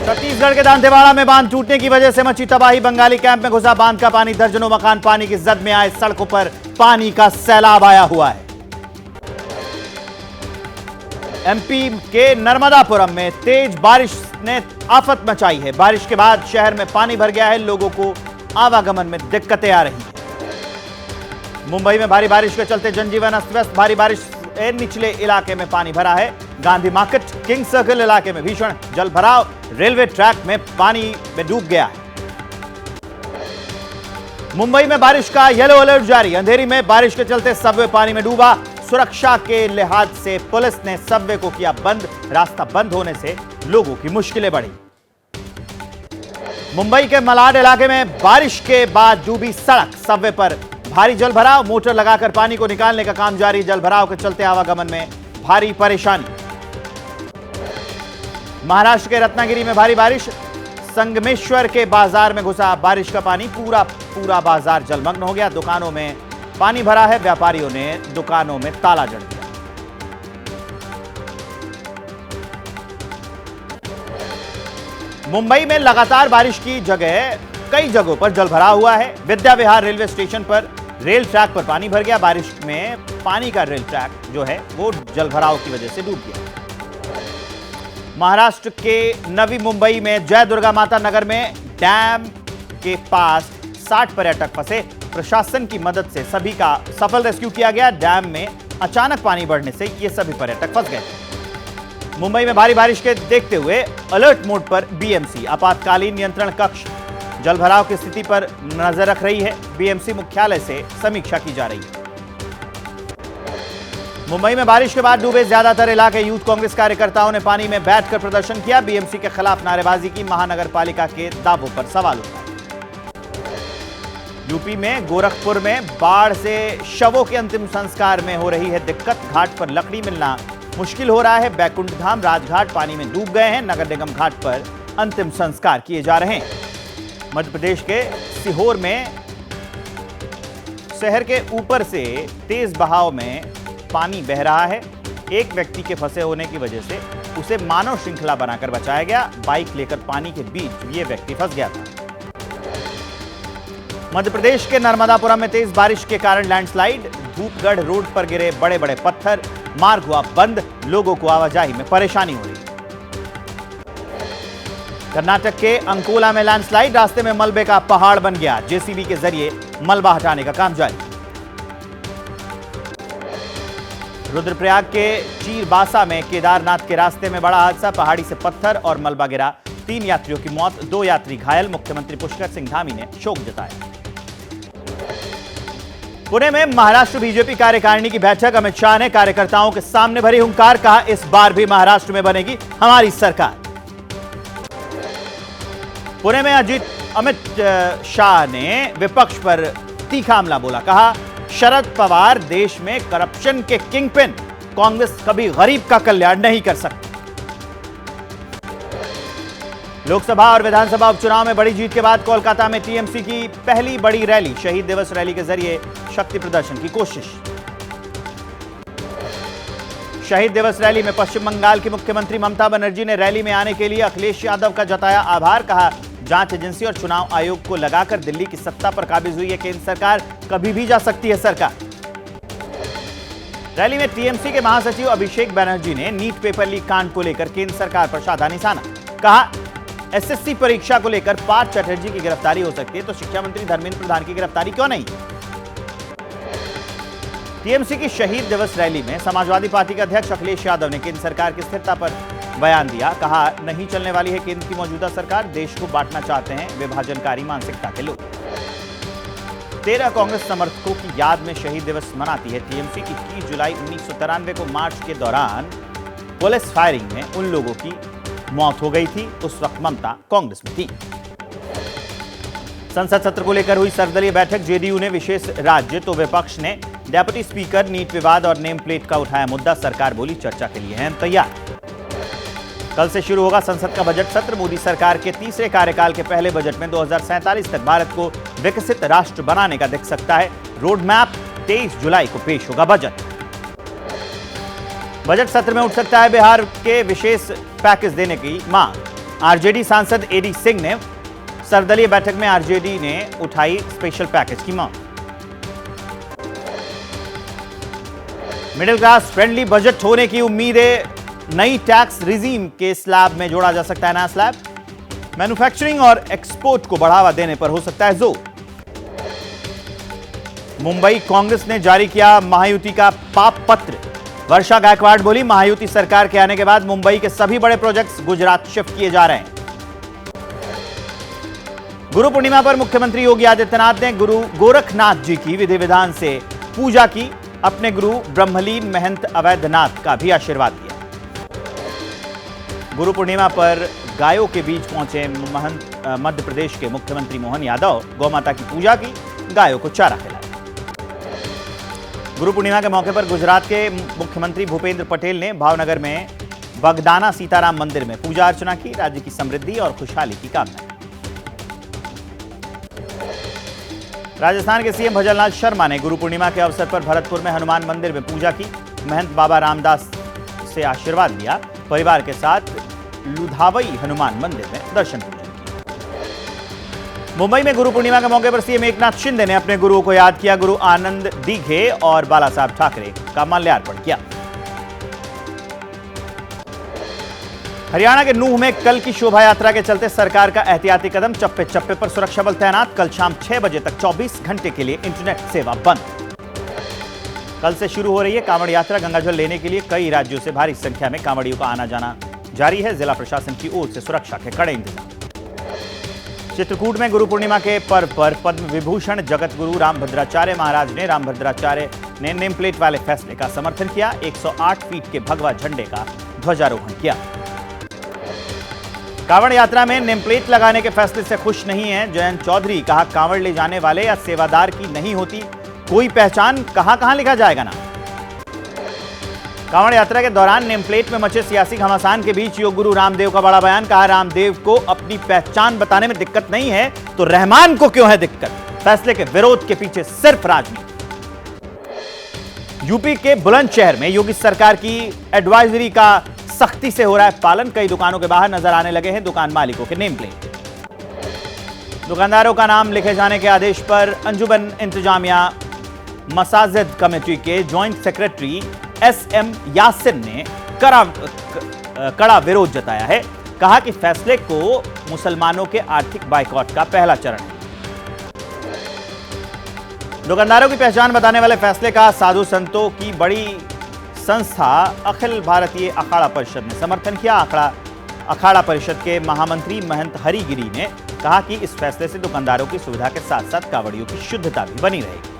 छत्तीसगढ़ के दंतेवाड़ा में बांध टूटने की वजह से मची तबाही। बंगाली कैंप में घुसा बांध का पानी। दर्जनों मकान पानी की जद में आए। सड़कों पर पानी का सैलाब आया हुआ है। एमपी के नर्मदापुरम में तेज बारिश ने आफत मचाई है। बारिश के बाद शहर में पानी भर गया है। लोगों को आवागमन में दिक्कतें आ रही हैं। मुंबई में भारी बारिश के चलते जनजीवन अस्त व्यस्त। भारी बारिश से निचले इलाके में पानी भरा है। गांधी मार्केट, किंग सर्कल इलाके में भीषण जल भराव। रेलवे ट्रैक में पानी में डूब गया है। मुंबई में बारिश का येलो अलर्ट जारी। अंधेरी में बारिश के चलते सबवे पानी में डूबा। सुरक्षा के लिहाज से पुलिस ने सबवे को किया बंद। रास्ता बंद होने से लोगों की मुश्किलें बढ़ी। मुंबई के मलाड इलाके में बारिश के बाद डूबी सड़क। सबवे पर भारी जल भराव। मोटर लगाकर पानी को निकालने का काम जारी। जल भराव के चलते आवागमन में भारी परेशानी। महाराष्ट्र के रत्नागिरी में भारी बारिश। संगमेश्वर के बाजार में घुसा बारिश का पानी। पूरा बाजार जलमग्न हो गया। दुकानों में पानी भरा है। व्यापारियों ने दुकानों में ताला जड़ दिया। मुंबई में लगातार बारिश की जगह कई जगहों पर जल भरा हुआ है। विद्या विहार रेलवे स्टेशन पर रेल ट्रैक पर पानी भर गया। बारिश में पानी का रेल ट्रैक जो है वो जल भराव की वजह से डूब गया। महाराष्ट्र के नवी मुंबई में जय दुर्गा माता नगर में डैम के पास 60 पर्यटक फंसे। प्रशासन की मदद से सभी का सफल रेस्क्यू किया गया। डैम में अचानक पानी बढ़ने से ये सभी पर्यटक फंस गए। मुंबई में भारी बारिश के देखते हुए अलर्ट मोड पर बीएमसी। आपातकालीन नियंत्रण कक्ष जल भराव की स्थिति पर नजर रख रही है। बीएमसी मुख्यालय से समीक्षा की जा रही है। मुंबई में बारिश के बाद डूबे ज्यादातर इलाके। यूथ कांग्रेस कार्यकर्ताओं ने पानी में बैठकर प्रदर्शन किया। बीएमसी के खिलाफ नारेबाजी की। महानगर पालिका के दावों पर सवाल उठाए। यूपी में गोरखपुर में बाढ़ से शवों के अंतिम संस्कार में हो रही है दिक्कत। घाट पर लकड़ी मिलना मुश्किल हो रहा है। बैकुंठधाम राजघाट पानी में डूब गए हैं। नगर निगम घाट पर अंतिम संस्कार किए जा रहे हैं। मध्य प्रदेश के सीहोर में शहर के ऊपर से तेज बहाव में पानी बह रहा है। एक व्यक्ति के फंसे होने की वजह से उसे मानव श्रृंखला बनाकर बचाया गया। बाइक लेकर पानी के बीच ये व्यक्ति फंस गया था। मध्य प्रदेश के नर्मदापुरम में तेज बारिश के कारण लैंडस्लाइड। धूपगढ़ रोड पर गिरे बड़े बड़े पत्थर। मार्ग हुआ बंद। लोगों को आवाजाही में परेशानी हो रही। कर्नाटक के अंकोला में लैंडस्लाइड। रास्ते में मलबे का पहाड़ बन गया। जेसीबी के जरिए मलबा हटाने का काम जारी। रुद्रप्रयाग के चीरबासा में केदारनाथ के रास्ते में बड़ा हादसा। पहाड़ी से पत्थर और मलबा गिरा। 3 यात्रियों की मौत, 2 यात्री घायल। मुख्यमंत्री पुष्कर सिंह धामी ने शोक जताया। पुणे में महाराष्ट्र बीजेपी कार्यकारिणी की बैठक। अमित शाह ने कार्यकर्ताओं के सामने भरी हुंकार। कहा, इस बार भी महाराष्ट्र में बनेगी हमारी सरकार। पुणे में अमित शाह ने विपक्ष पर तीखा हमला बोला। कहा, शरद पवार देश में करप्शन के किंगपिन। कांग्रेस कभी गरीब का कल्याण नहीं कर सकती। लोकसभा और विधानसभा उपचुनाव में बड़ी जीत के बाद कोलकाता में टीएमसी की पहली बड़ी रैली। शहीद दिवस रैली के जरिए शक्ति प्रदर्शन की कोशिश। शहीद दिवस रैली में पश्चिम बंगाल की मुख्यमंत्री ममता बनर्जी ने रैली में आने के लिए अखिलेश यादव का जताया आभार। कहा, जांच एजेंसी और चुनाव आयोग को लगाकर दिल्ली की सत्ता पर काबिज हुई है केंद्र सरकार। कभी भी जा सकती है सरकार। रैली में टीएमसी के महासचिव अभिषेक बनर्जी ने नीट पेपर लीक कांड को लेकर केंद्र सरकार पर साधा निशाना। कहा, एसएससी परीक्षा को लेकर पार्थ चटर्जी की गिरफ्तारी हो सकती है तो शिक्षा मंत्री धर्मेंद्र प्रधान की गिरफ्तारी क्यों नहीं। टीएमसी की शहीद दिवस रैली में समाजवादी पार्टी के अध्यक्ष अखिलेश यादव ने केंद्र सरकार की स्थिरता पर बयान दिया। कहा, नहीं चलने वाली है केंद्र की मौजूदा सरकार। देश को बांटना चाहते हैं विभाजनकारी मानसिकता के लोग। 13 कांग्रेस समर्थकों की याद में शहीद दिवस मनाती है टीएमसी। 21 जुलाई 1993 को मार्च के दौरान पुलिस फायरिंग में उन लोगों की मौत हो गई थी। उस वक्त ममता कांग्रेस में थी। संसद सत्र को लेकर हुई सर्वदलीय बैठक। जेडीयू ने विशेष राज्य तो विपक्ष ने डेप्यूटी स्पीकर, नीट विवाद और नेम प्लेट का उठाया मुद्दा। सरकार बोली, चर्चा के लिए हैं तैयार। कल से शुरू होगा संसद का बजट सत्र। मोदी सरकार के तीसरे कार्यकाल के पहले बजट में 2047 तक भारत को विकसित राष्ट्र बनाने का दिख सकता है रोड मैप। 23 जुलाई को पेश होगा बजट। बजट सत्र में उठ सकता है बिहार के विशेष पैकेज देने की मांग। आरजेडी सांसद एडी सिंह ने सर्वदलीय बैठक में आरजेडी ने उठाई स्पेशल पैकेज की मांग। मिडिल क्लास फ्रेंडली बजट होने की उम्मीद है। नई टैक्स रिजीम के स्लैब में जोड़ा जा सकता है नया स्लैब। मैन्युफैक्चरिंग और एक्सपोर्ट को बढ़ावा देने पर हो सकता है जोर। मुंबई कांग्रेस ने जारी किया महायुति का पाप पत्र। वर्षा गायकवाड़ बोली, महायुति सरकार के आने के बाद मुंबई के सभी बड़े प्रोजेक्ट्स गुजरात शिफ्ट किए जा रहे हैं। गुरु पूर्णिमा पर मुख्यमंत्री योगी आदित्यनाथ ने गुरु गोरखनाथ जी की विधि विधान से पूजा की। अपने गुरु ब्रह्मलीन महंत अवैधनाथ का भी आशीर्वाद दिया। गुरु पूर्णिमा पर गायों के बीच पहुंचे मध्य प्रदेश के मुख्यमंत्री मोहन यादव। गौमाता की पूजा की, गायों को चारा खिलाया। गुरु पूर्णिमा के मौके पर गुजरात के मुख्यमंत्री भूपेंद्र पटेल ने भावनगर में बगदाना सीताराम मंदिर में पूजा अर्चना की। राज्य की समृद्धि और खुशहाली की कामना। राजस्थान के सीएम भजनलाल शर्मा ने गुरु पूर्णिमा के अवसर पर भरतपुर में हनुमान मंदिर में पूजा की। महंत बाबा रामदास से आशीर्वाद लिया। परिवार के साथ लुधावई हनुमान मंदिर में दर्शन पूजन किया। मुंबई में गुरु पूर्णिमा के मौके पर सीएम एकनाथ शिंदे ने अपने गुरुओं को याद किया। गुरु आनंद दीघे और बाला साहब ठाकरे का माल्यार्पण किया। हरियाणा के नूह में कल की शोभा यात्रा के चलते सरकार का एहतियाती कदम। चप्पे चप्पे पर सुरक्षा बल तैनात। कल शाम 6 बजे तक 24 घंटे के लिए इंटरनेट सेवा बंद। कल से शुरू हो रही है कांवड़ यात्रा। गंगाजल लेने के लिए कई राज्यों से भारी संख्या में कांवड़ियों का आना जाना जारी है। जिला प्रशासन की ओर से सुरक्षा के कड़े इंतजाम। चित्रकूट में गुरु पूर्णिमा के पर्व पर पद्म विभूषण जगत गुरु रामभद्राचार्य महाराज ने नेम प्लेट वाले फैसले का समर्थन किया। 108 फीट के भगवा झंडे का ध्वजारोहण किया। कांवड़ यात्रा में नेम प्लेट लगाने के फैसले से खुश नहीं है जयंत चौधरी। कहा, कांवड़ ले जाने वाले या सेवादार की नहीं होती कोई पहचान, कहां लिखा जाएगा ना। कांवड़ यात्रा के दौरान नेम प्लेट में मचे सियासी घमासान के बीच योग गुरु रामदेव का बड़ा बयान। कहा, रामदेव को अपनी पहचान बताने में दिक्कत नहीं है तो रहमान को क्यों है दिक्कत। फैसले के विरोध के पीछे सिर्फ राजनीति। यूपी के बुलंदशहर में योगी सरकार की एडवाइजरी का सख्ती से हो रहा है पालन। कई दुकानों के बाहर नजर आने लगे हैं दुकान मालिकों के नेम प्लेट। दुकानदारों का नाम लिखे जाने के आदेश पर अंजुमन इंतजामिया मसाजिद कमेटी के ज्वाइंट सेक्रेटरी SM यासिन ने कड़ा विरोध जताया है। कहा कि फैसले को मुसलमानों के आर्थिक बाइकॉट का पहला चरण है। दुकानदारों की पहचान बताने वाले फैसले का साधु संतों की बड़ी संस्था अखिल भारतीय अखाड़ा परिषद ने समर्थन किया। अखाड़ा परिषद के महामंत्री महंत हरिगिरी ने कहा कि इस फैसले से दुकानदारों की सुविधा के साथ साथ कांवड़ियों की शुद्धता भी बनी रहेगी।